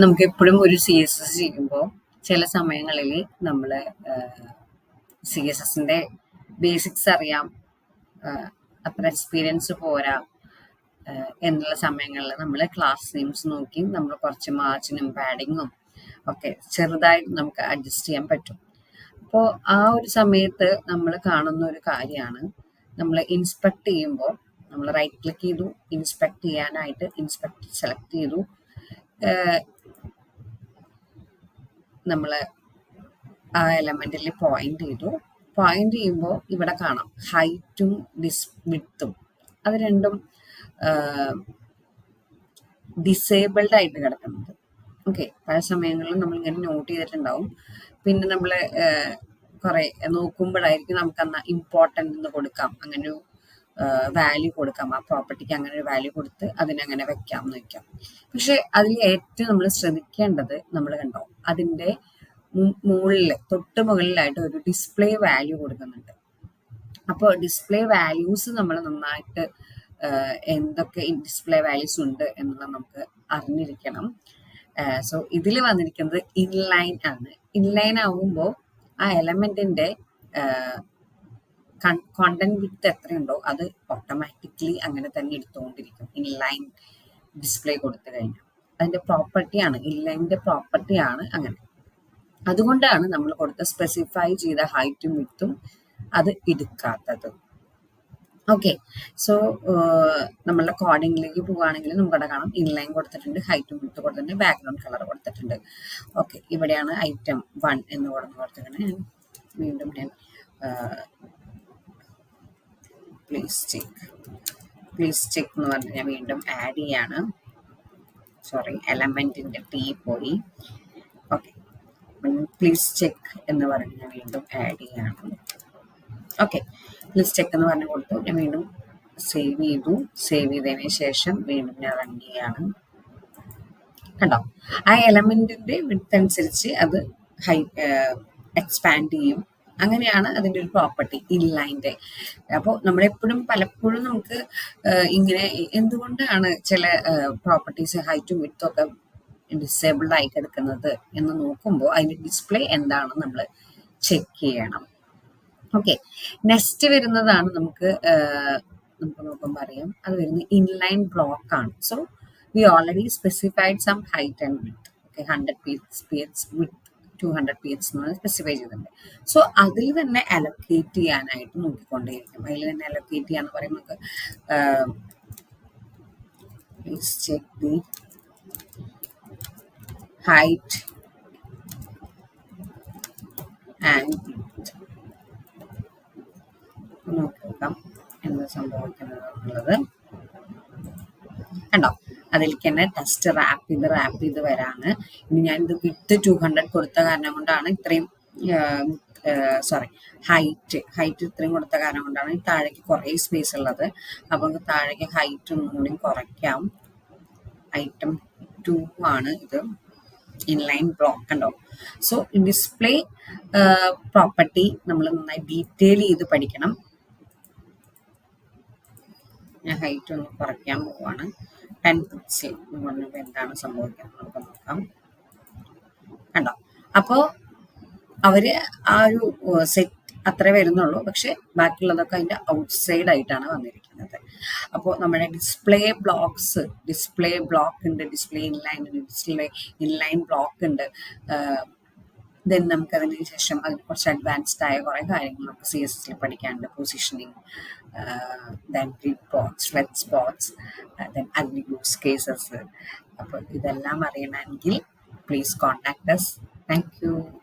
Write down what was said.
നമുക്ക് എപ്പോഴും ഒരു CSS ചെയ്യുമ്പോൾ ചില സമയങ്ങളിൽ നമ്മൾ CSSന്റെ ബേസിക്സ് അറിയാം, അത്ര എക്സ്പീരിയൻസ് പോരാ എന്നുള്ള സമയങ്ങളിൽ നമ്മൾ ക്ലാസ് നെയിംസ് നോക്കി നമ്മൾ കുറച്ച് മാർജിനും പാഡിങ്ങും ഒക്കെ ചെറുതായിട്ട് നമുക്ക് അഡ്ജസ്റ്റ് ചെയ്യാൻ പറ്റും. അപ്പോൾ ആ ഒരു സമയത്ത് നമ്മൾ കാണുന്ന ഒരു കാര്യമാണ്, നമ്മൾ ഇൻസ്പെക്ട് ചെയ്യുമ്പോൾ നമ്മൾ റൈറ്റ് ക്ലിക്ക് ചെയ്തു, ഇൻസ്പെക്ട് ചെയ്യാനായിട്ട് ഇൻസ്പെക്ട് സെലക്ട് ചെയ്തു, നമ്മൾ ആ എലമെന്റിൽ പോയിന്റ് ചെയ്തു. പോയിന്റ് ചെയ്യുമ്പോൾ ഇവിടെ കാണാം ഹൈറ്റും വിഡ്ത്തും, അത് രണ്ടും ഡിസേബിൾഡ് ആയിട്ട് കിടക്കുന്നത്. ഓക്കെ, പല സമയങ്ങളിലും നമ്മൾ ഇങ്ങനെ നോട്ട് ചെയ്തിട്ടുണ്ടാവും. പിന്നെ നമ്മൾ കുറെ നോക്കുമ്പോഴായിരിക്കും നമുക്ക് അന്ന് ഇമ്പോർട്ടൻ്റ് എന്ന് കൊടുക്കാം, അങ്ങനെ ഒരു വാല്യൂ കൊടുക്കാം, ആ പ്രോപ്പർട്ടിക്ക് അങ്ങനെ ഒരു വാല്യൂ കൊടുത്ത് അതിനങ്ങനെ വെക്കാം എന്ന് വെക്കാം. പക്ഷെ അതിൽ ഏറ്റവും നമ്മൾ ശ്രദ്ധിക്കേണ്ടത്, നമ്മൾ കണ്ടോ അതിൻ്റെ മുകളിൽ തൊട്ട് മുകളിലായിട്ട് ഒരു ഡിസ്പ്ലേ വാല്യൂ കൊടുക്കുന്നുണ്ട്. അപ്പോൾ ഡിസ്പ്ലേ വാല്യൂസ് നമ്മൾ നന്നായിട്ട് എന്തൊക്കെ ഡിസ്പ്ലേ വാല്യൂസ് ഉണ്ട് എന്നുള്ളത് നമുക്ക് അറിഞ്ഞിരിക്കണം. സോ ഇതിൽ വന്നിരിക്കുന്നത് ഇൻലൈൻ ആണ്. ഇൻലൈൻ ആവുമ്പോൾ ആ എലമെന്റിന്റെ കോണ്ടന്റ് വിഡ്ത്ത് എത്രയുണ്ടോ അത് ഓട്ടോമാറ്റിക്കലി അങ്ങനെ തന്നെ എടുത്തുകൊണ്ടിരിക്കും ഇൻലൈൻ ഡിസ്പ്ലേ കൊടുത്തു കഴിഞ്ഞാൽ. അതിന്റെ പ്രോപ്പർട്ടിയാണ്, ഇൻലൈനിന്റെ പ്രോപ്പർട്ടിയാണ് അങ്ങനെ. അതുകൊണ്ടാണ് നമ്മൾ കൊടുത്ത സ്പെസിഫൈ ചെയ്ത ഹൈറ്റും വിഡ്ത്തും അത് എടുക്കാത്തത്. ഓക്കെ, സോ നമ്മളുടെ കോഡിങ്ങിലേക്ക് പോവുകയാണെങ്കിൽ നമുക്കവിടെ കാണാം ഇൻലൈൻ കൊടുത്തിട്ടുണ്ട്, ഹൈറ്റും വിഡ്ത്ത് കൊടുത്തിട്ടുണ്ട്, ബാക്ക്ഗ്രൗണ്ട് കളർ കൊടുത്തിട്ടുണ്ട്. ഓക്കെ, ഇവിടെയാണ് ഐറ്റം 1 എന്ന് കൊടുത്തിട്ടുണ്ട്. വീണ്ടും ഞാൻ പ്ലീസ് ചെക്ക് എന്ന് പറഞ്ഞ് ഞാൻ വീണ്ടും ആഡ് ചെയ്യാണ്. സോറി, എലമെന്റിന്റെ ടി പോയി. ഓക്കെ, പ്ലീസ് ചെക്ക് എന്ന് പറഞ്ഞ് ഞാൻ വീണ്ടും ആഡ് ചെയ്യാണ്. ഓക്കെ, പ്ലീസ് ചെക്ക് എന്ന് പറഞ്ഞു കൊടുത്തു. ഞാൻ വീണ്ടും സേവ് ചെയ്തു. സേവ് ചെയ്തതിന് ശേഷം വീണ്ടും ഞാൻ റൺ ചെയ്യാണ്. കണ്ടോ, ആ എലമെന്റിന്റെ വിഡ്ത്ത് അനുസരിച്ച് അത് എക്സ്പാൻഡ് ചെയ്യും. അങ്ങനെയാണ് അതിൻ്റെ ഒരു പ്രോപ്പർട്ടി ഇൻലൈൻ്റെ. അപ്പോൾ നമ്മളെപ്പോഴും പലപ്പോഴും നമുക്ക് ഇങ്ങനെ എന്തുകൊണ്ടാണ് ചില പ്രോപ്പർട്ടീസ് ഹൈറ്റും വിഡ്ത്തും ഒക്കെ ഡിസേബിൾഡ് ആയി കിടക്കുന്നത് എന്ന് നോക്കുമ്പോൾ അതിൻ്റെ ഡിസ്പ്ലേ എന്താണെന്ന് നമ്മൾ ചെക്ക് ചെയ്യണം. ഓക്കെ, നെക്സ്റ്റ് വരുന്നതാണ് നമുക്ക് നോക്കുമ്പോൾ അറിയാം, അത് വരുന്നത് ഇൻലൈൻ ബ്ലോക്ക് ആണ്. So we already specified some height and width. Okay, 100 px width 200 px എന്ന് സ്പെസിഫൈ ചെയ്തിട്ടുണ്ട്. സോ അതിൽ തന്നെ അലൊക്കേറ്റ് ചെയ്യാനായിട്ട് നോക്കിക്കൊണ്ടേയിരിക്കും. അതിൽ തന്നെ അലൊക്കേറ്റ് ചെയ്യാന്ന് പറയുമ്പോൾ നമുക്ക് please check the height and width നോക്കാം എന്താ സംഭവിക്കുന്നത് എന്നുള്ളത്. കണ്ടോ, അതിലേക്ക് തന്നെ ടെസ്റ്റ് റാപ്പ് ചെയ്ത് വരാണ്. ഇനി ഞാൻ ഇത് വിഡ്ത്ത് 200 കൊടുത്ത കാരണം കൊണ്ടാണ് ഇത്രയും ഹൈറ്റ് ഇത്രയും കൊടുത്ത കാരണം കൊണ്ടാണ് താഴേക്ക് കുറേ സ്പേസ് ഉള്ളത്. അപ്പം താഴേക്ക് ഹൈറ്റ് ഒന്നും കൂടി കുറയ്ക്കാം. ഐറ്റം 2 ആണ് ഇത്, ഇൻലൈൻ ബ്ലോക്ക്. കണ്ടോ, സോ ഡിസ്പ്ലേ പ്രോപ്പർട്ടി നമ്മൾ നന്നായി ഡീറ്റെയിൽ ചെയ്ത് പഠിക്കണം. ഞാൻ ഹൈറ്റ് ഒന്ന് കുറയ്ക്കാൻ പോവാണ്. 10 പിക്സൽ എന്ന് പറഞ്ഞപ്പോൾ എന്താണ് സംഭവിക്കുന്നത് നമുക്ക് നോക്കാം. കണ്ടോ, അപ്പോൾ അവര് ആ ഒരു സെറ്റ് അത്രേ വരുന്നുള്ളൂ, പക്ഷെ ബാക്കിയുള്ളതൊക്കെ അതിൻ്റെ ഔട്ട്സൈഡ് ആയിട്ടാണ് വന്നിരിക്കുന്നത്. അപ്പോൾ നമ്മുടെ ഡിസ്പ്ലേ ബ്ലോക്ക് ഉണ്ട്, ഡിസ്പ്ലേ ഇൻലൈൻ ബ്ലോക്ക് ഉണ്ട്. ദെൻ നമുക്ക് അതിന് ശേഷം അതിന് കുറച്ച് അഡ്വാൻസ്ഡ് ആയ കുറേ കാര്യങ്ങൾ നമുക്ക് CSS പഠിക്കാനുണ്ട്. Positioning, then red spots, then അതിന് യൂസ് കേസസ്. അപ്പോൾ ഇതെല്ലാം അറിയണമെങ്കിൽ please contact us. Thank you.